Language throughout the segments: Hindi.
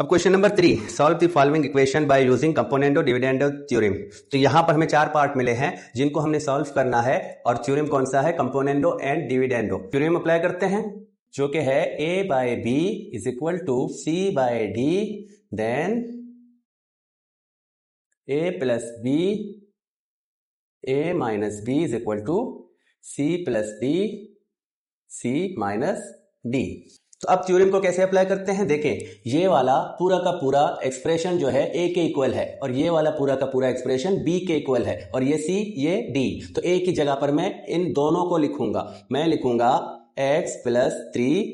अब question number 3, solve the following equation by using componendo dividendo theorem. तो यहां पर हमें 4 पार्ट मिले हैं जिनको हमने सॉल्व करना है और थ्योरम कौन सा है? Componendo and dividendo. Theorem apply करते हैं जो कि है a by b is equal to c by d, then a plus b a minus b is equal to c plus d c minus d। तो अब थ्योरम को कैसे अप्लाई करते हैं? देखें, ये वाला पूरा का पूरा एक्सप्रेशन जो है a के इक्वल है और ये वाला पूरा का पूरा एक्सप्रेशन b के इक्वल है और ये c ये d। तो a की जगह पर मैं इन दोनों को लिखूंगा। मैं लिखूंगा x plus 3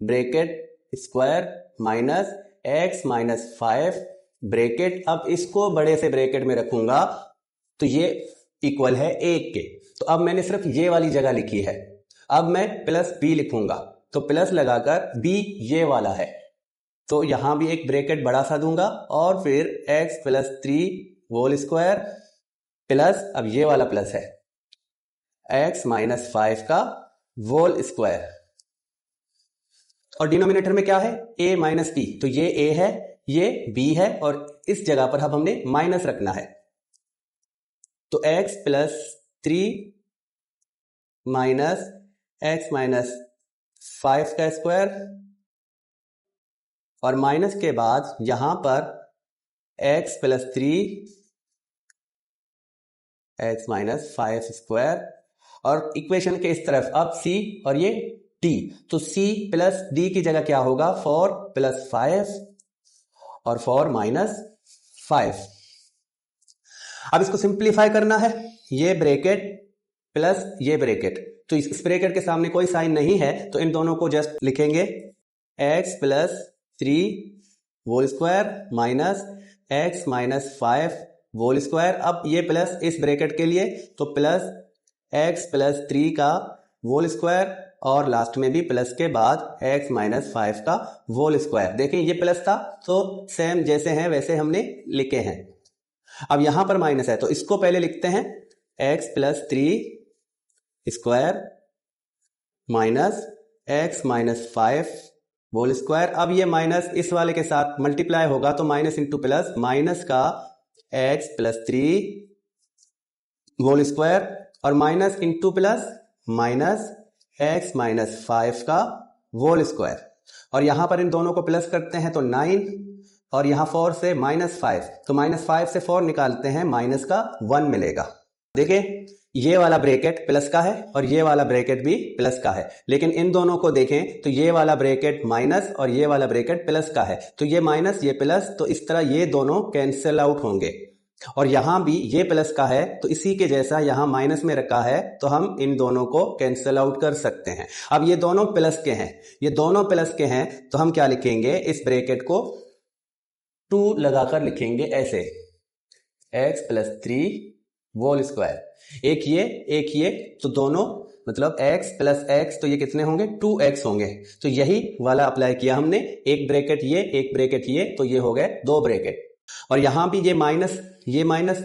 bracket square minus x minus 5 bracket. अब इसको बड़े से ब्रैकेट में रखूंगा तो ये इक्वल है 1 के। तो अब मैंने सिर्फ ये वाली जगह लिखी है। अब मैं प्लस b लिखूंगा तो प्लस लगाकर b ये वाला है तो यहां भी एक ब्रैकेट बड़ा सा दूंगा और फिर x plus 3 whole square plus, अब ये वाला प्लस है, x माइनस 5 का होल स्क्वायर। और डिनोमिनेटर में क्या है? a minus b। तो ये a है, ये b है और इस जगह पर अब हमने माइनस रखना है। तो x plus 3 minus x minus 5 का स्क्वायर और माइनस के बाद यहां पर x plus 3 x minus 5 square और इक्वेशन के इस तरफ अब c और ये d। तो c प्लस d की जगह क्या होगा? 4 प्लस 5 और 4 माइनस 5। अब इसको सिंप्लीफाई करना है। ये ब्रैकेट प्लस ये ब्रैकेट, तो इस ब्रैकेट के सामने कोई साइन नहीं है तो इन दोनों को जस्ट लिखेंगे x plus 3 whole square minus x minus 5 whole square. अब ये प्लस इस ब्रैकेट के लिए तो प्लस x प्लस 3 का होल स्क्वायर और लास्ट में भी प्लस के बाद x माइनस 5 का होल स्क्वायर। देखें, ये प्लस था तो सेम जैसे हैं वैसे हमने लिखे हैं। अब यहां पर माइनस है तो इसको पहले लिखते हैं x plus 3 square minus x minus 5 whole square. अब ये माइनस इस वाले के साथ मल्टीप्लाई होगा तो माइनस इंटू प्लस, माइनस का x प्लस 3 होल स्क्वायर और minus into plus minus x minus 5 का होल स्क्वायर। और यहां पर इन दोनों को प्लस करते हैं तो 9 और यहां 4 से माइनस 5, तो माइनस 5 से 4 निकालते हैं, माइनस का 1 मिलेगा। देखें, ये वाला ब्रैकेट प्लस का है और ये वाला ब्रैकेट भी प्लस का है, लेकिन इन दोनों को देखें तो ये वाला ब्रैकेट माइनस और ये वाला ब्रैकेट प्लस का है। तो ये माइनस ये प्लस, तो इस तरह ये दोनों कैंसिल आउट होंगे। और यहां भी ये प्लस का है तो इसी के जैसा यहां माइनस में रखा है तो हम इन दोनों को कैंसिल आउट कर सकते हैं। अब ये दोनों प्लस के हैं, ये दोनों प्लस के हैं तो हम क्या लिखेंगे? इस ब्रैकेट को 2 लगाकर लिखेंगे ऐसे, x प्लस 3 होल स्क्वायर। एक ये तो दोनों मतलब x प्लस x तो ये कितने होंगे? 2x होंगे। तो यही वाला अप्लाई किया हमने, एक ब्रैकेट ये एक ब्रैकेट ये, तो ये हो गए 2 ब्रैकेट। और यहां भी ये माइनस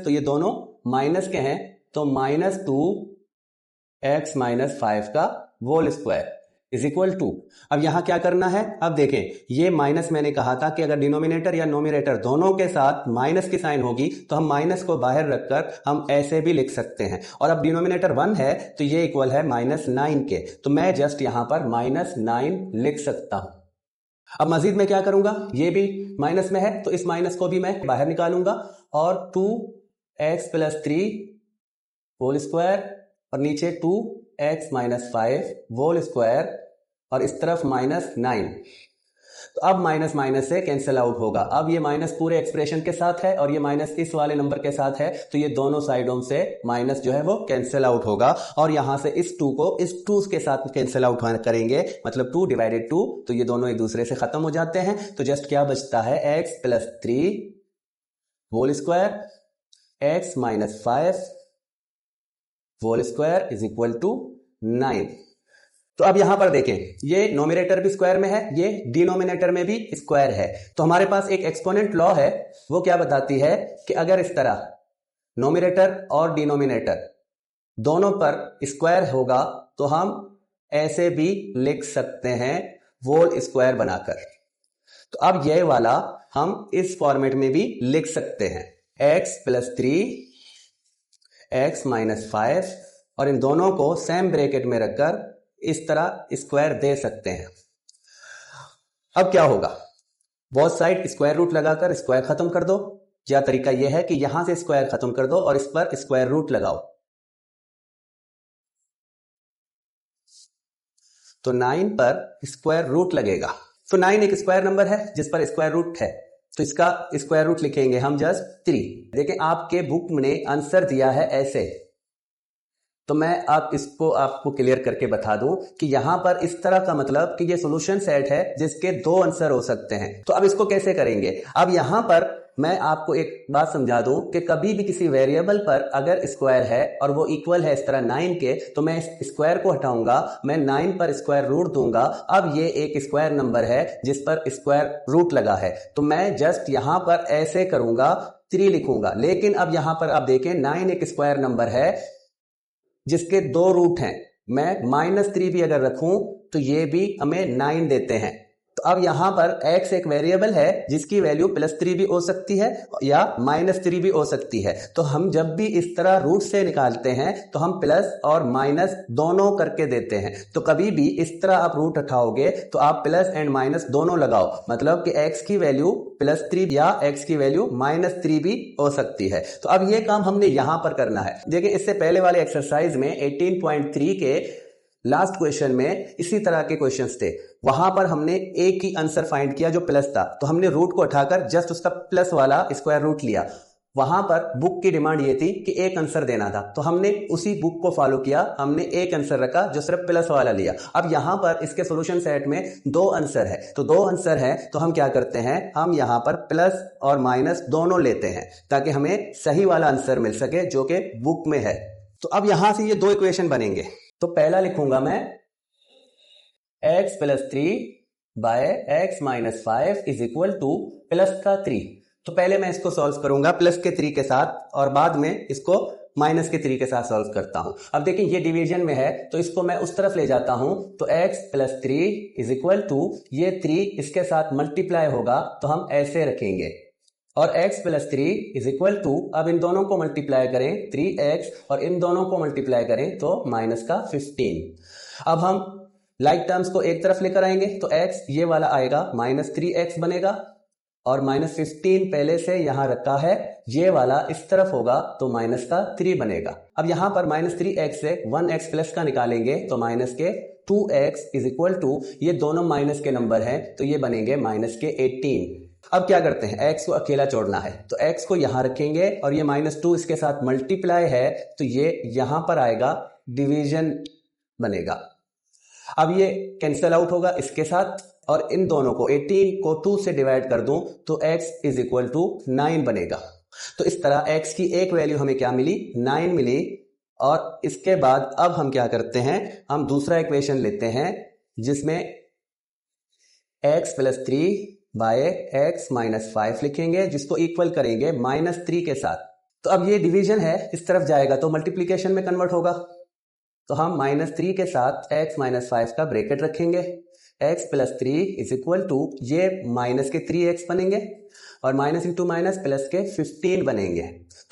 तो ये दोनों माइनस के हैं तो माइनस 2x माइनस 5 का whole square is equal to. अब यहां क्या करना है? अब देखें, ये माइनस मैंने कहा था कि अगर डिनोमिनेटर या नोमिनेटर दोनों के साथ माइनस की साइन होगी तो हम माइनस को बाहर रखकर हम ऐसे भी लिख सकते हैं। और अब डिनोमिनेटर 1 है तो ये इक्वल है माइनस 9 के, तो मैं जस्ट यहां पर माइनस 9 लिख सकता हूं। अब मजीद मैं क्या करूंगा? ये भी माइनस में है तो इस माइनस को भी मैं बाहर निकालूंगा और 2x प्लस 3 होल स्क्वायर और नीचे 2x माइनस 5 होल स्क्वायर और इस तरफ माइनस 9। तो अब माइनस माइनस से कैंसिल आउट होगा। अब ये माइनस पूरे एक्सप्रेशन के साथ है और ये माइनस इस वाले नंबर के साथ है तो ये दोनों साइडों से माइनस जो है वो कैंसिल आउट होगा। और यहां से इस 2 को इस 2 के साथ कैंसिल आउट करेंगे, मतलब 2 डिवाइडेड 2, तो ये दोनों एक दूसरे से खत्म हो जाते हैं। तो जस्ट क्या बचता है? x plus 3 whole square x minus 5 whole square is equal to 9। तो अब यहां पर देखें, ये नोमिनेटर भी स्क्वायर में है, ये डिनोमिनेटर में भी स्क्वायर है। तो हमारे पास एक एक्सपोनेंट लॉ है, वो क्या बताती है कि अगर इस तरह नोमिनेटर और डिनोमिनेटर दोनों पर स्क्वायर होगा तो हम ऐसे भी लिख सकते हैं होल स्क्वायर बनाकर। तो अब ये वाला हम इस फॉर्मेट में भी लिख सकते हैं, x प्लस 3 x माइनस 5, और इन दोनों को सेम ब्रैकेट में रखकर इस तरह स्क्वायर दे सकते हैं। अब क्या होगा, बोथ साइड स्क्वायर रूट लगाकर स्क्वायर खत्म कर दो, या तरीका यह है कि यहां से स्क्वायर खत्म कर दो और इस पर स्क्वायर रूट लगाओ। तो 9 पर स्क्वायर रूट लगेगा। तो 9 एक स्क्वायर नंबर है जिस पर स्क्वायर रूट है, तो इसका स्क्वायर रूट लिखेंगे हम जस्ट 3। देखिए आपके बुक ने आंसर दिया है ऐसे, तो मैं इसको आपको क्लियर करके बता दूं कि यहां पर इस तरह का मतलब कि ये सॉल्यूशन सेट है जिसके 2 आंसर हो सकते हैं। तो अब इसको कैसे करेंगे, अब यहां पर मैं आपको एक बात समझा दूं कि कभी भी किसी वेरिएबल पर अगर स्क्वायर है और वो इक्वल है इस तरह 9 के, तो मैं इस स्क्वायर को हटाऊंगा, मैं 9 पर स्क्वायर रूट दूंगा। अब ये एक स्क्वायर नंबर है जिस पर स्क्वायर रूट लगा है, तो मैं जस्ट यहां पर ऐसे करूंगा, 3 लिखूंगा। लेकिन अब यहां पर आप देखें 9 एक स्क्वायर नंबर है जिसके 2 रूट हैं, मैं -3 भी अगर रखूं तो ये भी हमें 9 देते हैं। तो अब यहां पर x एक वेरिएबल है जिसकी वैल्यू +3 भी हो सकती है या -3 भी हो सकती है। तो हम जब भी इस तरह रूट से निकालते हैं तो हम प्लस और माइनस दोनों करके देते हैं। तो कभी भी इस तरह आप रूट उठाओगे तो आप प्लस एंड माइनस दोनों लगाओ, मतलब कि x की वैल्यू +3 या x की वैल्यू -3 भी हो सकती है। तो अब ये काम हमने यहां पर करना है। देखिए इससे पहले वाले एक्सरसाइज में 18.3 के लास्ट क्वेश्चन में इसी तरह के क्वेश्चंस थे, वहां पर हमने एक ही आंसर फाइंड किया जो प्लस था, तो हमने रूट को उठाकर जस्ट उसका प्लस वाला स्क्वायर रूट लिया। वहां पर बुक की डिमांड ये थी कि एक आंसर देना था, तो हमने उसी बुक को फॉलो किया, हमने एक आंसर रखा जो सिर्फ प्लस वाला लिया। अब यहां पर इसके सॉल्यूशन सेट में 2 आंसर है, तो 2 आंसर है तो हम क्या करते हैं, हम यहां पर प्लस और माइनस दोनों लेते हैं ताकि हमें सही वाला आंसर मिल सके जो कि बुक में है। तो अब यहां से ये 2 इक्वेशन बनेंगे। तो पहला लिखूंगा मैं x plus 3 by x minus 5 is equal to plus का 3। तो पहले मैं इसको सॉल्व करूंगा प्लस के 3 के साथ और बाद में इसको माइनस के 3 के साथ सॉल्व करता हूं। अब देखिए ये डिवीजन में है तो इसको मैं उस तरफ ले जाता हूं, तो x plus 3 is equal to ये 3 इसके साथ मल्टीप्लाई होगा तो हम ऐसे रखेंगे, और x plus 3 is equal to, अब इन दोनों को मल्टीप्लाई करें 3x और इन दोनों को मल्टीप्लाई करें तो माइनस का 15। अब हम लाइक टर्म्स को एक तरफ लेकर आएंगे तो x ये वाला आएगा -3x बनेगा, और -15 पहले से यहां रखा है, ये वाला इस तरफ होगा तो माइनस का 3 बनेगा। अब यहां पर -3x से 1x प्लस का निकालेंगे तो माइनस के 2x इज इक्वल टू, ये दोनों माइनस के नंबर हैं तो ये बनेंगे -18। अब क्या करते हैं, x को अकेला छोड़ना है तो x को यहां रखेंगे और ये -2 इसके साथ मल्टीप्लाई है तो ये यहां पर आएगा, डिवीजन बनेगा। अब ये कैंसिल आउट होगा इसके साथ, और इन दोनों को 18 को 2 से डिवाइड कर दूं तो x इज इक्वल टू 9 बनेगा। तो इस तरह x की एक वैल्यू हमें क्या मिली, 9 मिली। और इसके बाद अब हम क्या करते हैं, हम दूसरा इक्वेशन लेते हैं जिसमें x plus 3 by x minus 5 लिखेंगे, जिसको इक्वल करेंगे -3 के साथ। तो अब ये डिवीजन है, इस तरफ जाएगा तो मल्टीप्लीकेशन में कन्वर्ट होगा, तो हम -3 के साथ x माइनस 5 का ब्रैकेट रखेंगे, x plus 3 is equal to, ये माइनस के 3x बनेंगे और माइनस इंटू माइनस प्लस के 15 बनेंगे।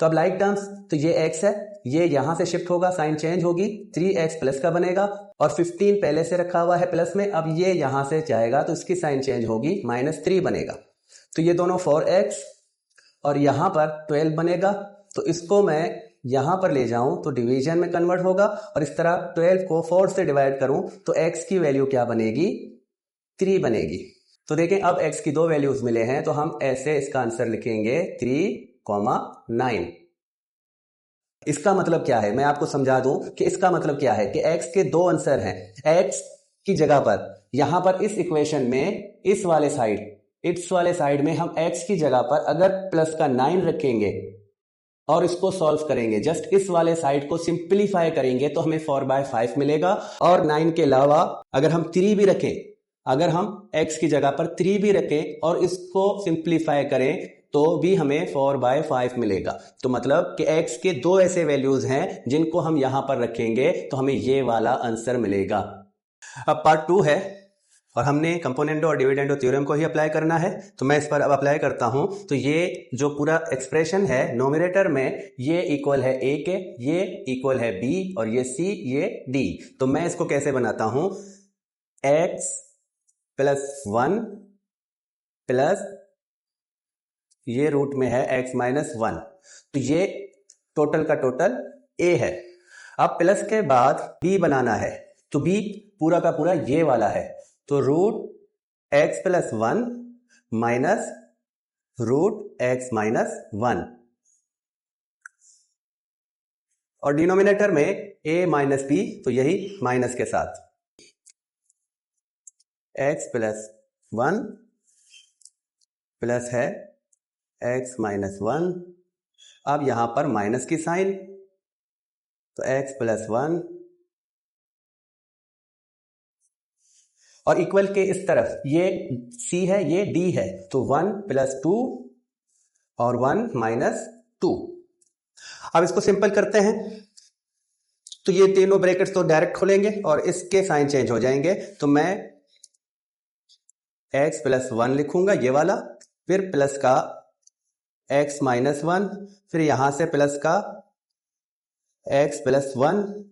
तो अब लाइक टर्म्स, तो ये x है, ये यहां से शिफ्ट होगा, साइन चेंज होगी, 3x प्लस का बनेगा, और 15 पहले से रखा हुआ है प्लस में, अब ये यहां से जाएगा तो इसकी साइन चेंज होगी, -3 बनेगा। तो ये दोनों 4x और यहां पर 12 बनेगा, तो इसको मैं यहां पर ले जाऊं तो डिवीजन में कन्वर्ट होगा, और इस तरह 12 को 4 से डिवाइड करूं तो x की वैल्यू क्या बनेगी, 3 बनेगी। तो देखें अब x की 2 वैल्यूज मिले हैं तो हम ऐसे इसका आंसर लिखेंगे 3,9। इसका मतलब क्या है, मैं आपको समझा दूं कि इसका मतलब क्या है कि x के 2 आंसर हैं। x की जगह पर यहां पर इस इक्वेशन में इस वाले साइड में हम x की जगह पर अगर प्लस का 9 रखेंगे और इसको सॉल्व करेंगे, जस्ट इस वाले साइड को सिंप्लीफाई करेंगे तो हमें 4/5 मिलेगा। और 9 के अलावा अगर हम 3 भी रखें, अगर हम x की जगह पर 3 भी रखें और इसको सिंप्लीफाई करें तो भी हमें 4/5 मिलेगा। तो मतलब कि x के 2 ऐसे वैल्यूज हैं जिनको हम यहां पर रखेंगे तो हमें ये वाला आंसर मिलेगा। अब पार्ट 2 है, और हमने कंपोनेंडो और डिविडेंडो थ्योरम को ही अप्लाई करना है, तो मैं इस पर अब अप्लाई करता हूं। तो ये जो पूरा एक्सप्रेशन है नोमिनेटर में, ये इक्वल है ए के, ये इक्वल है बी, और ये सी, ये डी। तो मैं इसको कैसे बनाता हूं, x प्लस 1 प्लस ये रूट में है x माइनस 1, तो ये टोटल का टोटल a है। अब प्लस के बाद b बनाना है, तो b पूरा का पूरा ये वाला है, तो root x plus 1 minus root x minus 1, और डिनोमिनेटर में a माइनस b, तो यही माइनस के साथ x प्लस 1 प्लस है x माइनस 1, अब यहां पर माइनस की साइन, तो x प्लस 1, और इक्वल के इस तरफ ये c है, ये d है, तो 1 प्लस 2 और 1 माइनस 2। अब इसको सिंपल करते हैं, तो ये तीनों ब्रैकेट्स तो डायरेक्ट खोलेंगे और इसके साइन चेंज हो जाएंगे, तो मैं x प्लस 1 लिखूंगा ये वाला, फिर प्लस का x माइनस 1, फिर यहां से प्लस का x प्लस 1,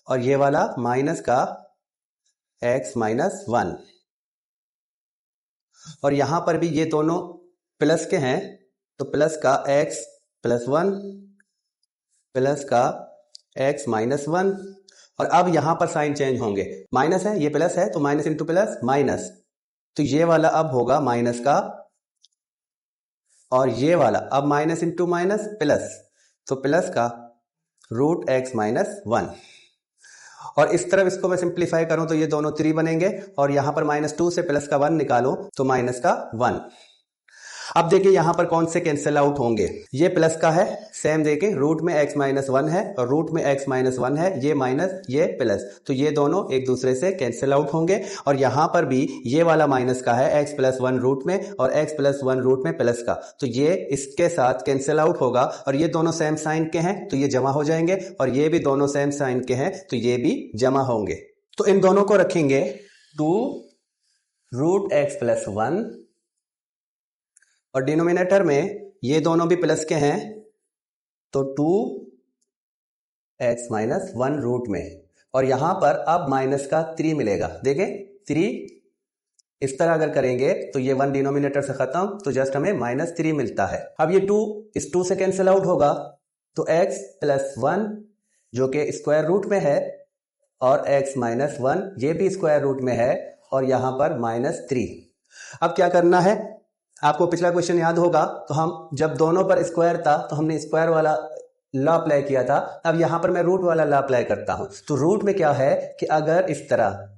और ये वाला माइनस का x माइनस 1, और यहां पर भी ये दोनों प्लस के हैं, तो प्लस का x प्लस 1 प्लस का x माइनस 1, और अब यहां पर साइन चेंज होंगे, माइनस है, ये प्लस है, तो माइनस इंटू प्लस माइनस, तो ये वाला अब होगा माइनस का, और ये वाला अब माइनस इंटू माइनस प्लस, तो प्लस का रूट x माइनस 1, और इस तरफ इसको मैं सिंप्लीफाई करूं तो ये दोनों 3 बनेंगे, और यहां पर माइनस 2 से प्लस का 1 निकालो तो माइनस का 1। अब देखिए यहां पर कौन से कैंसिल आउट होंगे, ये प्लस का है, सेम देखिए रूट में x माइनस 1 है और रूट में x माइनस 1 है, ये माइनस ये प्लस, तो ये दोनों एक दूसरे से कैंसिल आउट होंगे, और यहां पर भी ये वाला माइनस का है x प्लस 1 रूट में और x प्लस 1 रूट में प्लस का, तो ये इसके साथ कैंसिल आउट होगा, और ये दोनों सेम साइन के हैं तो ये जमा हो जाएंगे, और ये भी दोनों सेम साइन के हैं तो ये भी जमा होंगे। तो इन दोनों को रखेंगे 2 रूट x प्लस 1, और डिनोमिनेटर में ये दोनों भी प्लस के हैं, तो 2x माइनस 1 रूट में, और यहां पर अब माइनस का 3 मिलेगा, देखें 3 इस तरह अगर करेंगे तो ये 1 डिनोमिनेटर से खत्म, तो जस्ट हमें माइनस 3 मिलता है। अब ये 2 इस 2 से कैंसिल आउट होगा, तो x प्लस 1 जो कि स्क्वायर रूट में है, और x माइनस 1 ये भी स्क्वायर रूट में है, और यहां पर माइनस 3। अब क्या करना है, आपको पिछला क्वेश्चन याद होगा, तो हम जब दोनों पर स्क्वायर था तो हमने स्क्वायर वाला लॉ अप्लाई किया था, अब यहां पर मैं रूट वाला लॉ अप्लाई करता हूं। तो रूट में क्या है कि अगर इस तरह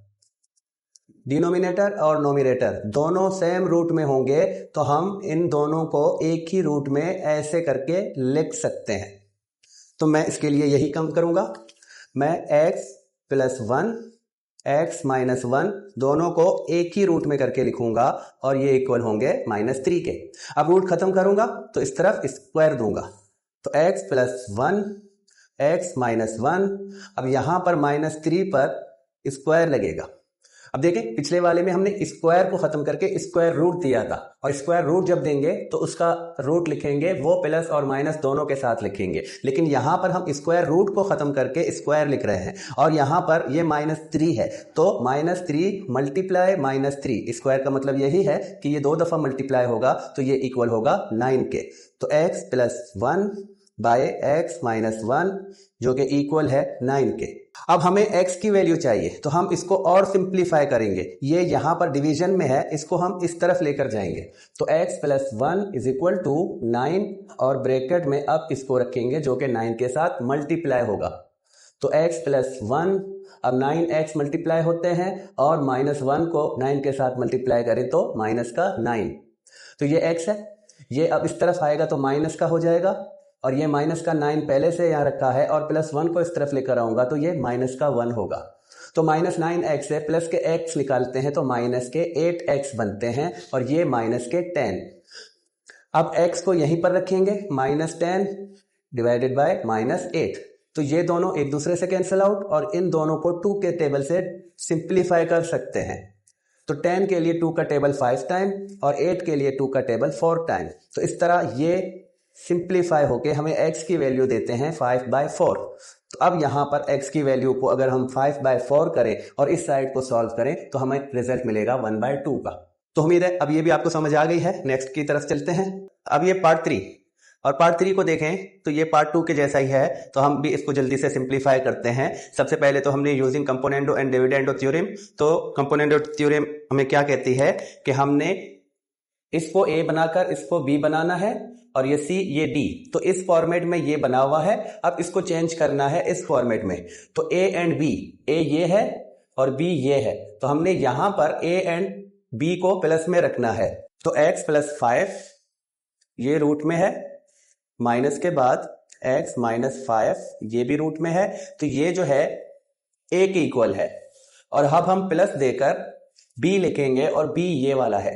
डिनोमिनेटर और नोमिनेटर दोनों सेम रूट में होंगे तो हम इन दोनों को एक ही रूट में ऐसे करके लिख सकते हैं। तो मैं इसके लिए यही काम करूंगा, मैं x प्लस 1 x माइनस 1 दोनों को एक ही रूट में करके लिखूंगा, और ये इक्वल होंगे माइनस 3 के। अब रूट खत्म करूंगा तो इस तरफ स्क्वायर दूंगा, तो x प्लस 1 x माइनस 1, अब यहां पर माइनस 3 पर स्क्वायर लगेगा। अब देखें पिछले वाले में हमने स्क्वायर को खत्म करके स्क्वायर रूट दिया था, और स्क्वायर रूट जब देंगे तो उसका रूट लिखेंगे वो प्लस और माइनस दोनों के साथ लिखेंगे, लेकिन यहां पर हम स्क्वायर रूट को खत्म करके स्क्वायर लिख रहे हैं, और यहां पर ये माइनस 3 है, तो माइनस 3 मल्टीप्लाई माइनस 3, स्क्वायर का मतलब यही है कि ये 2 दफा मल्टीप्लाई होगा, तो ये इक्वल होगा 9 के। तो x plus 1 by x minus 1 जो कि इक्वल है 9 के। अब हमें x की वैल्यू चाहिए, तो हम इसको और सिंप्लीफाई करेंगे, ये यहां पर डिवीजन में है, इसको हम इस तरफ लेकर जाएंगे, तो x plus 1 is equal to 9, और ब्रैकेट में अब इसको रखेंगे जो कि 9 के साथ मल्टीप्लाई होगा, तो x प्लस 1, अब 9x मल्टीप्लाई होते हैं, और माइनस 1 को 9 के साथ मल्टीप्लाई करें तो माइनस का 9, तो ये x है, ये अब इस तरफ आएगा तो माइनस का हो जाएगा, और ये माइनस का 9 पहले से यहाँ रखा है, और प्लस 1 को इस तरफ लेकर आऊंगा तो ये माइनस का 1 होगा, तो माइनस 9x से प्लस के x निकालते हैं तो माइनस के 8x बनते हैं, और ये माइनस के 10। अब x को यहीं पर रखेंगे, माइनस 10 डिवाइडेड बाय माइनस 8, तो ये दोनों एक दूसरे से कैंसिल आउट, और इन दोनों को 2 के टेबल से सिंप्लीफाई कर सकते हैं, तो 10 के लिए 2 का टेबल 5 टाइम और 8 के लिए 2 का टेबल 4 टाइम। तो इस तरह ये सिंप्लीफाई होके हमें x की वैल्यू देते हैं 5/4। तो अब यहाँ पर x की वैल्यू को अगर हम 5/4 करें और इस साइड को सॉल्व करें तो हमें रिजल्ट मिलेगा 1/2 का। तो उम्मीद है अब ये भी आपको समझ आ गई है। नेक्स्ट की तरफ चलते हैं। अब ये पार्ट 3 और पार्ट 3 को देखें तो ये पार्ट 2 के जैसा ही है। तो हम भी इसको जल्दी से सिंप्लीफाई करते हैं। सबसे पहले तो हमने using componendo and dividendo theorem, तो कंपोनेंडो थ्योरम हमें क्या कहती है कि हमने इसको a बनाकर इसको b बनाना है और ये c ये d। तो इस फॉर्मेट में ये बना हुआ है, अब इसको चेंज करना है इस फॉर्मेट में। तो a एंड b, a ये है और b ये है, तो हमने यहां पर a एंड b को प्लस में रखना है। तो x प्लस 5 ये रूट में है, माइनस के बाद x माइनस 5 ये भी रूट में है। तो ये जो है a के इक्वल है और अब हम प्लस देकर b लिखेंगे और b ये वाला है,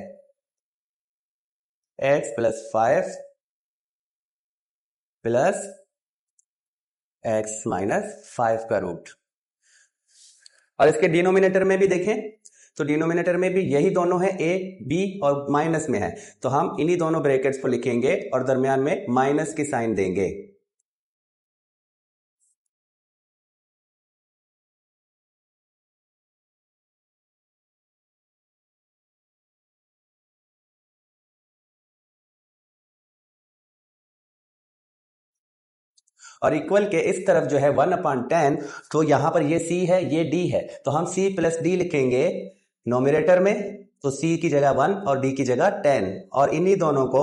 x plus 5 plus x minus 5 का रूट। और इसके डिनोमिनेटर में भी देखें तो डिनोमिनेटर में भी यही दोनों है, a b और माइनस में है। तो हम इन्हीं दोनों ब्रैकेट्स को लिखेंगे और दरमियान में माइनस की साइन देंगे। और इक्वल के इस तरफ जो है 1/10, तो यहां पर ये c है ये d है, तो हम c प्लस d लिखेंगे नोमिनेटर में। तो c की जगह 1 और d की जगह 10 और इन्हीं दोनों को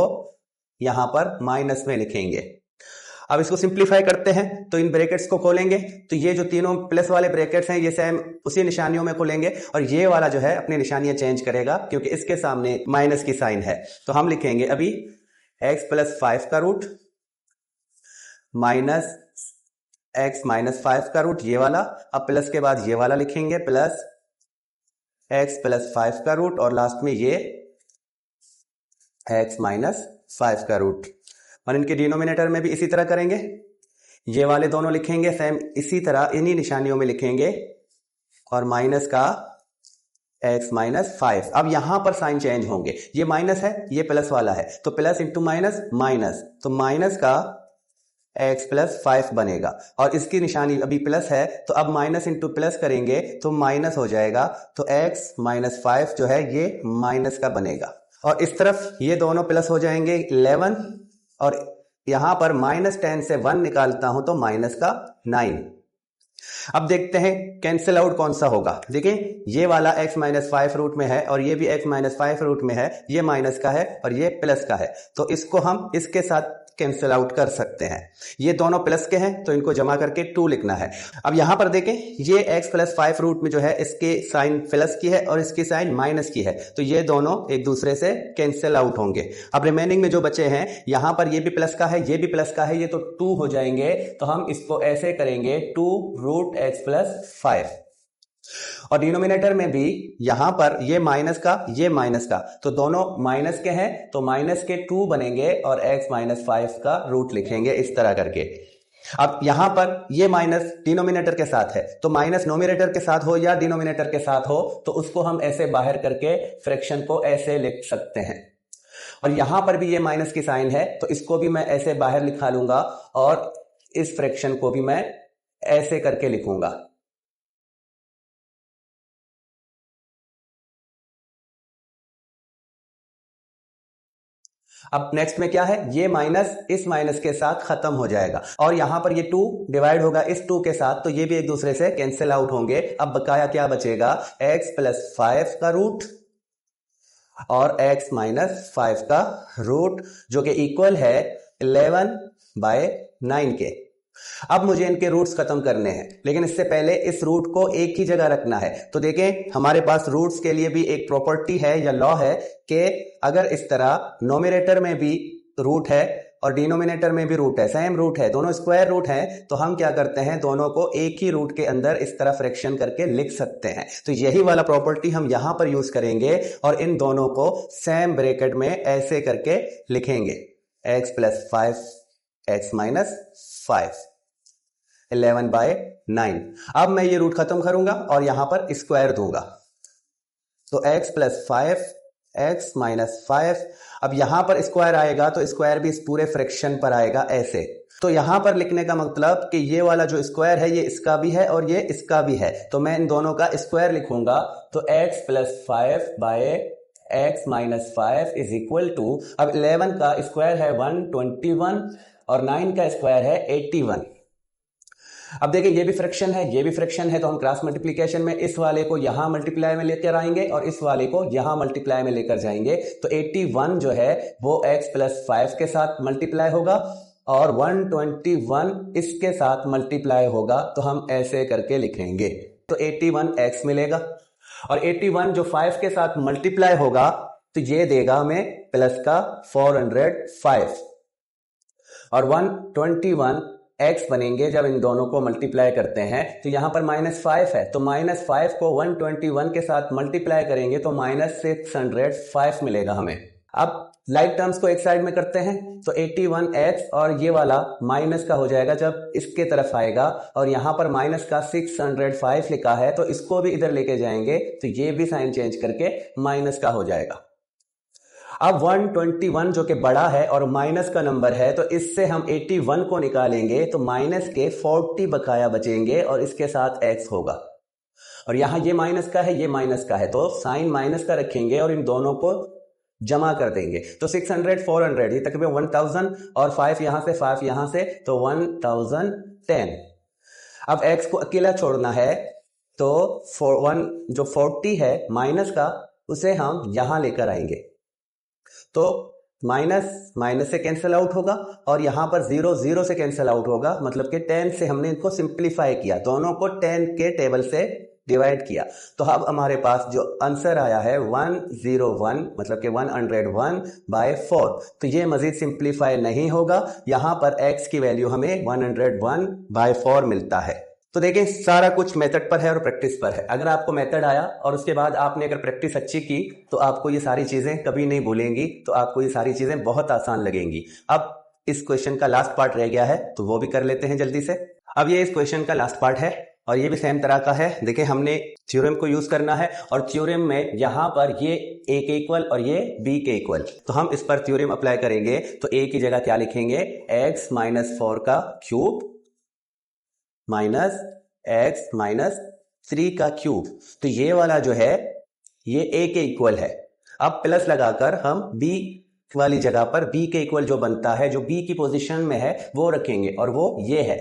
यहां पर माइनस में लिखेंगे। अब इसको सिंप्लीफाई करते हैं तो इन ब्रैकेट्स को खोलेंगे तो ये जो तीनों प्लस वाले ब्रैकेट्स हैं ये सेम उसी निशानियों में खोलेंगे और ये वाला जो है अपनी निशानियां चेंज करेगा क्योंकि इसके सामने माइनस की साइन है। तो हम लिखेंगे अभी x प्लस 5 का रूट माइनस x माइनस 5 का रूट, ये वाला। अब प्लस के बाद ये वाला लिखेंगे प्लस x प्लस 5 का रूट और लास्ट में ये x माइनस 5 का रूट। और इनके डिनोमिनेटर में भी इसी तरह करेंगे, ये वाले दोनों लिखेंगे सेम इसी तरह इन्हीं निशानियों में लिखेंगे और माइनस का x माइनस 5। अब यहां पर साइन चेंज होंगे, ये माइनस है ये प्लस वाला है, तो प्लस इंटू माइनस माइनस, तो माइनस का x प्लस 5 बनेगा। और इसकी निशानी अभी प्लस है तो अब माइनस इंटू प्लस करेंगे तो माइनस हो जाएगा, तो x माइनस 5 जो है ये माइनस का बनेगा। और इस तरफ ये दोनों प्लस हो जाएंगे 11 और यहां पर -10 से 1 निकालता हूं तो माइनस का 9। अब देखते हैं कैंसिल आउट कौन सा होगा। देखिए ये वाला x माइनस 5 रूट में है और ये भी x माइनस 5 रूट में है, ये माइनस का है और ये प्लस का है, तो इसको हम इसके साथ कैंसिल आउट कर सकते हैं। ये दोनों प्लस के हैं तो इनको जमा करके 2 लिखना है। अब यहां पर देखें ये x प्लस 5 रूट में जो है इसकी साइन प्लस की है और इसकी साइन माइनस की है, तो ये दोनों एक दूसरे से कैंसिल आउट होंगे। अब रिमेनिंग में जो बचे हैं यहां पर ये भी प्लस का है ये भी प्लस का है, ये तो 2 हो जाएंगे। तो हम इसको ऐसे करेंगे 2 रूट x प्लस 5 और डिनोमिनेटर में भी यहां पर ये माइनस का ये माइनस का, तो दोनों माइनस के हैं तो माइनस के 2 बनेंगे और x माइनस 5 का रूट लिखेंगे इस तरह करके। अब यहां पर ये माइनस डिनोमिनेटर के साथ है तो माइनस नोमिनेटर के साथ हो या डिनोमिनेटर के साथ हो तो उसको हम ऐसे बाहर करके फ्रैक्शन को ऐसे लिख सकते हैं। और यहां पर भी ये माइनस की साइन है तो इसको भी मैं ऐसे बाहर लिखा लूंगा और इस फ्रैक्शन को भी मैं ऐसे करके लिखूंगा। अब नेक्स्ट में क्या है, ये माइनस इस माइनस के साथ खत्म हो जाएगा और यहां पर ये 2 डिवाइड होगा इस 2 के साथ, तो ये भी एक दूसरे से कैंसिल आउट होंगे। अब बकाया क्या बचेगा, x प्लस 5 का रूट और x माइनस 5 का रूट जो कि इक्वल है 11/9 के। अब मुझे इनके रूट्स खत्म करने हैं लेकिन इससे पहले इस रूट को एक ही जगह रखना है। तो देखें हमारे पास रूट्स के लिए भी एक प्रॉपर्टी है या लॉ है कि अगर इस तरह नोमिनेटर में भी रूट है और डिनोमिनेटर में भी रूट है, सेम रूट है, दोनों स्क्वायर रूट है, तो हम क्या करते हैं दोनों को एक ही रूट के अंदर इस तरह फ्रैक्शन करके लिख सकते हैं। तो यही वाला प्रॉपर्टी हम यहां पर यूज करेंगे और इन दोनों को सेम ब्रैकेट में ऐसे करके लिखेंगे x प्लस 5 x माइनस 5 11/9। अब मैं ये रूट खत्म करूंगा और यहां पर स्क्वायर दूंगा तो x प्लस 5 x माइनस 5। अब यहां पर स्क्वायर आएगा तो स्क्वायर भी इस पूरे फ्रैक्शन पर आएगा ऐसे। तो यहां पर लिखने का मतलब कि ये वाला जो स्क्वायर है ये इसका भी है और ये इसका भी है, तो मैं इन दोनों का स्क्वायर लिखूंगा। तो x plus 5 by x minus 5 is equal to, अब 11 का स्क्वायर है 121 और 9 का स्क्वायर है 81। अब देखिए ये भी फ्रैक्शन है, ये भी फ्रैक्शन है, तो हम क्रॉस मल्टीप्लिकेशन में इस वाले को यहां मल्टीप्लाई में लेकर आएंगे और इस वाले को यहां मल्टीप्लाई में लेकर जाएंगे। तो 81 जो है वो x प्लस 5 के साथ मल्टीप्लाई होगा और 121 इसके साथ मल्टीप्लाई होगा। तो हम ऐसे करके लिखेंगे, तो 81x मिलेगा और 81 जो 5 के साथ मल्टीप्लाई होगा तो ये देगा हमें प्लस का 405 और 121 x बनेंगे जब इन दोनों को मल्टीप्लाई करते हैं। तो यहां पर -5 है, तो -5 को 121 के साथ मल्टीप्लाई करेंगे तो -605 मिलेगा हमें। अब लाइक टर्म्स को एक साइड में करते हैं, तो 81x और ये वाला माइनस का हो जाएगा जब इसके तरफ आएगा, और यहां पर माइनस का 605 लिखा है तो इसको भी इधर लेके जाएंगे तो ये भी साइन चेंज करके माइनस का हो जाएगा। अब 121 जो कि बड़ा है और माइनस का नंबर है, तो इससे हम 81 को निकालेंगे तो माइनस के 40 बकाया बचेंगे और इसके साथ x होगा, और यहां ये माइनस का है ये माइनस का है तो साइन माइनस का रखेंगे और इन दोनों को जमा कर देंगे। तो 600 400 ये तकरीबन 1000 और 5 यहां से 5 यहां से तो 1010। अब x को अकेला छोड़ना है तो 1 जो 40 है माइनस का उसे हम यहां लेकर आएंगे तो माइनस माइनस से कैंसिल आउट होगा और यहां पर 0 0 से कैंसिल आउट होगा, मतलब कि 10 से हमने इनको सिंप्लीफाई किया, दोनों को 10 के टेबल से डिवाइड किया। तो अब हमारे पास जो आंसर आया है 101 मतलब कि 101/4। तो ये मजीद सिंप्लीफाई नहीं होगा, यहां पर x की वैल्यू हमें 101/4 मिलता है। तो देखें सारा कुछ मेथड पर है और प्रैक्टिस पर है। अगर आपको मेथड आया और उसके बाद आपने अगर प्रैक्टिस अच्छी की तो आपको ये सारी चीजें कभी नहीं भूलेंगी, तो आपको ये सारी चीजें बहुत आसान लगेंगी। अब इस क्वेश्चन का लास्ट पार्ट रह गया है तो वो भी कर लेते हैं जल्दी से। अब ये इस क्वेश्चन का लास्ट पार्ट है और ये भी सेम तरह का है। देखिए हमने थ्योरम को यूज करना है और थ्योरम में यहां पर ये a के इक्वल और ये b के इक्वल, तो हम इस पर थ्योरम अप्लाई करेंगे। तो a की जगह क्या लिखेंगे, x माइनस 4 का क्यूब माइनस x माइनस 3 का क्यूब। तो ये वाला जो है ये a के इक्वल है। अब प्लस लगाकर हम b वाली जगह पर b के इक्वल जो बनता है, जो b की पोजीशन में है वो रखेंगे और वो ये है।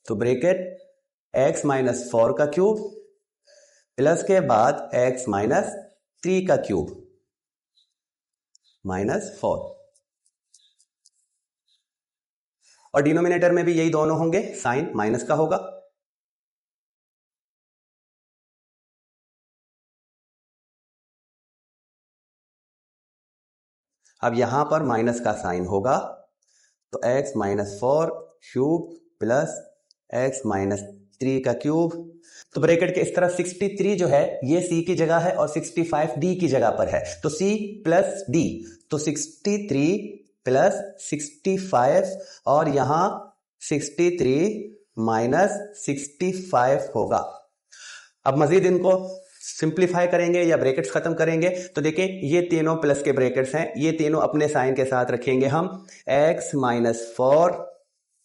तो ब्रैकेट x माइनस 4 का क्यूब प्लस के बाद x माइनस 3 का क्यूब माइनस 4, और डिनोमिनेटर में भी यही दोनों होंगे, साइन माइनस का होगा। अब यहां पर माइनस का साइन होगा तो x minus 4 cube plus x minus 3 का क्यूब। तो ब्रैकेट के इस तरफ 63 जो है ये c की जगह है और 65 d की जगह पर है, तो c प्लस d, तो 63 प्लस 65 और यहां 63 माइनस 65 होगा। अब मजीद इनको सिंप्लीफाई करेंगे या ब्रैकेट्स खत्म करेंगे, तो देखिए ये तीनों प्लस के ब्रैकेट्स हैं, ये तीनों अपने साइन के साथ रखेंगे हम। x माइनस 4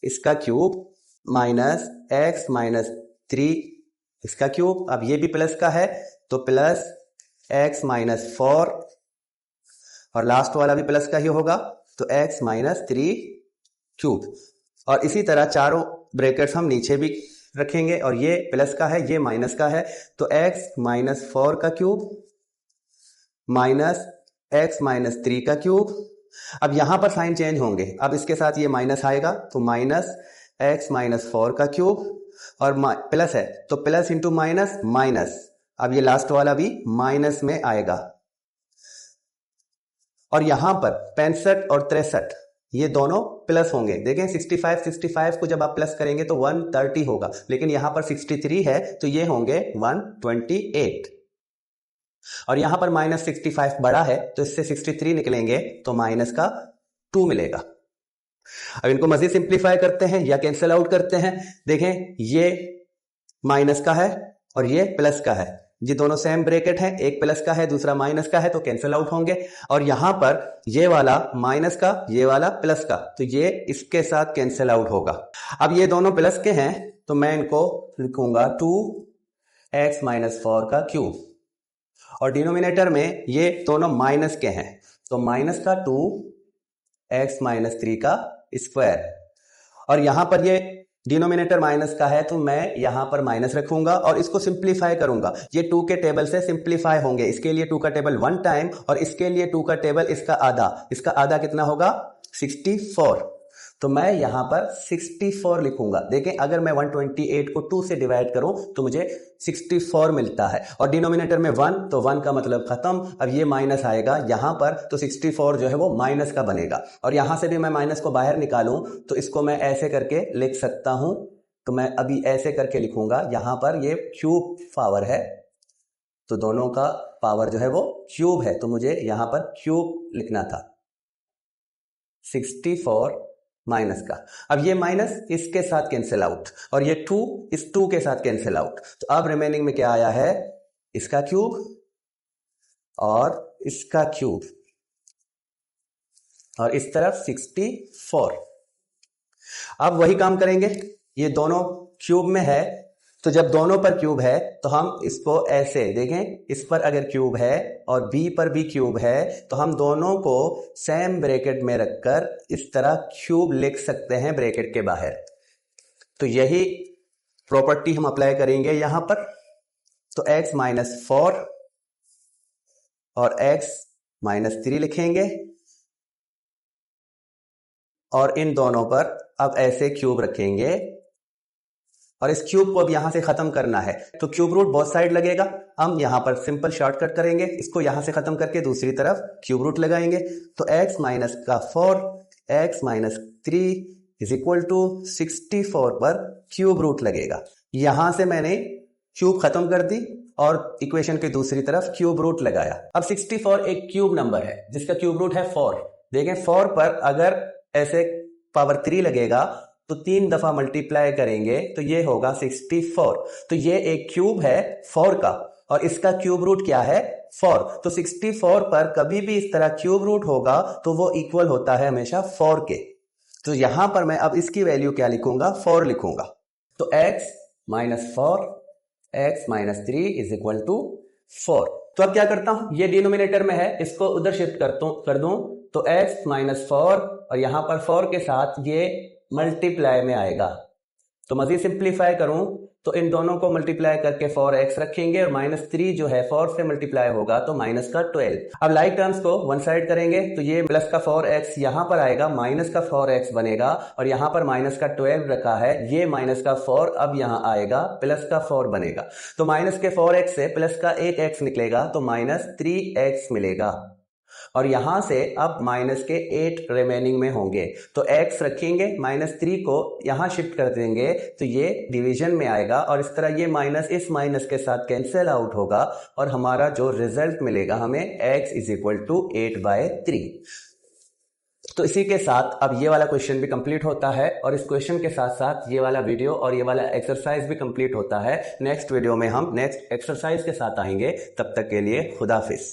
इसका क्यूब माइनस x माइनस 3 इसका क्यूब, अब ये भी प्लस का है तो प्लस x माइनस 4 और लास्ट वाला भी प्लस का ही होगा तो x माइनस 3 क्यूब, और इसी तरह चारों ब्रैकेट्स हम नीचे भी रखेंगे और ये प्लस का है ये माइनस का है तो x माइनस 4 का क्यूब माइनस x माइनस 3 का क्यूब। अब यहां पर साइन चेंज होंगे, अब इसके साथ ये माइनस आएगा तो माइनस x माइनस 4 का क्यूब और प्लस है तो प्लस इंटू माइनस माइनस, अब ये लास्ट वाला भी माइनस में आएगा। और यहां पर 65 और 63 ये दोनों प्लस होंगे। देखें 65 को जब आप प्लस करेंगे तो 130 होगा, लेकिन यहां पर 63 है तो ये होंगे 128, और यहां पर माइनस 65 बड़ा है तो इससे 63 निकलेंगे तो माइनस का 2 मिलेगा। अब इनको मजीद सिंप्लीफाई करते हैं या कैंसिल आउट करते हैं। देखें ये माइनस का है और ये प्लस का है, ये दोनों सेम ब्रैकेट हैं, एक प्लस का है दूसरा माइनस का है, तो कैंसिल आउट होंगे। और यहां पर ये वाला माइनस का, ये वाला प्लस का, तो ये इसके साथ कैंसिल आउट होगा। अब ये दोनों प्लस के हैं तो मैं इनको लिखूंगा 2x माइनस 4 का क्यूब, और डिनोमिनेटर में ये दोनों माइनस के हैं तो माइनस का 2x माइनस 3 का स्क्वायर। और यहां पर ये डिनोमिनेटर माइनस का है तो मैं यहां पर माइनस रखूंगा और इसको सिंप्लीफाई करूंगा। ये 2 के टेबल से सिंप्लीफाई होंगे। इसके लिए 2 का टेबल 1 टाइम और इसके लिए 2 का टेबल इसका आधा कितना होगा 64। तो मैं यहां पर 64 लिखूंगा। देखें अगर मैं 128 को 2 से डिवाइड करूं तो मुझे 64 मिलता है। और डिनोमिनेटर में 1 तो 1 का मतलब खत्म। अब ये माइनस आएगा यहां पर तो 64 जो है वो माइनस का बनेगा। और यहां से भी मैं माइनस को बाहर निकालूं तो इसको मैं ऐसे करके लिख सकता हूं। तो मैं अभी ऐसे करके लिखूंगा, यहां पर ये क्यूब पावर है तो दोनों का पावर जो है वो क्यूब है, तो मुझे यहां पर क्यूब लिखना था 64 माइनस का। अब ये माइनस इसके साथ कैंसिल आउट और ये 2 इस 2 के साथ कैंसिल आउट। तो अब रिमेनिंग में क्या आया है, इसका क्यूब और इसका क्यूब और इस तरफ 64। अब वही काम करेंगे, ये दोनों क्यूब में है तो जब दोनों पर क्यूब है तो हम इसको ऐसे देखें, इस पर अगर क्यूब है और बी पर भी क्यूब है तो हम दोनों को सेम ब्रैकेट में रखकर इस तरह क्यूब लिख सकते हैं ब्रैकेट के बाहर। तो यही प्रॉपर्टी हम अप्लाई करेंगे यहां पर। तो x माइनस 4 और x माइनस 3 लिखेंगे और इन दोनों पर अब ऐसे क्यूब रखेंगे और इस क्यूब को अब यहां से खत्म करना है तो क्यूब रूट बोथ साइड लगेगा। हम यहां पर सिंपल शॉर्टकट करेंगे, इसको यहां से खत्म करके दूसरी तरफ क्यूब रूट लगाएंगे। तो x माइनस का 4 x minus 3 is equal to 64 पर क्यूब रूट लगेगा। यहां से मैंने क्यूब खत्म कर दी और इक्वेशन के दूसरी तरफ क्यूब रूट लगाया। अब 64 एक क्यूब नंबर है जिसका क्यूब रूट है 4। देखें 4 पर अगर ऐसे पावर 3 लगेगा तो 3 दफा मल्टीप्लाई करेंगे तो ये होगा 64। तो ये एक क्यूब है 4 का और इसका क्यूब रूट क्या है 4। तो 64 पर कभी भी इस तरह क्यूब रूट होगा तो वो इक्वल होता है हमेशा 4 के। तो यहां पर मैं अब इसकी वैल्यू क्या लिखूंगा 4 लिखूंगा। तो x minus 4 x minus 3 is equal to 4। तो अब क्या करता हूं, ये डिनोमिनेटर में है इसको उधर शिफ्ट कर दूं तो x माइनस 4 और यहां पर 4 के साथ ये मल्टीप्लाई में आएगा। तो मजीद सिंप्लीफाई करूं तो इन दोनों को मल्टीप्लाई करके 4x रखेंगे और माइनस 3 जो है 4 से मल्टीप्लाई होगा तो माइनस का 12। अब लाइक टर्म्स को वन साइड करेंगे तो ये प्लस का 4x यहां पर आएगा, माइनस का 4x बनेगा और यहां पर माइनस का 12 रखा है, ये माइनस का 4 अब यहां आएगा प्लस का 4 बनेगा। तो माइनस के 4x से प्लस का 1x निकलेगा तो माइनस 3x मिलेगा और यहां से अब माइनस के 8 रिमेनिंग में होंगे। तो x रखेंगे, माइनस 3 को यहां शिफ्ट कर देंगे तो ये डिवीजन में आएगा और इस तरह ये माइनस इस माइनस के साथ कैंसिल आउट होगा और हमारा जो रिजल्ट मिलेगा हमें x इज इक्वल टू 8/3। तो इसी के साथ अब ये वाला क्वेश्चन भी कंप्लीट होता है और इस क्वेश्चन के साथ साथ ये वाला वीडियो और ये वाला एक्सरसाइज भी कंप्लीट होता है। नेक्स्ट वीडियो में हम नेक्स्ट एक्सरसाइज के साथ आएंगे, तब तक के लिए खुदा हाफिज।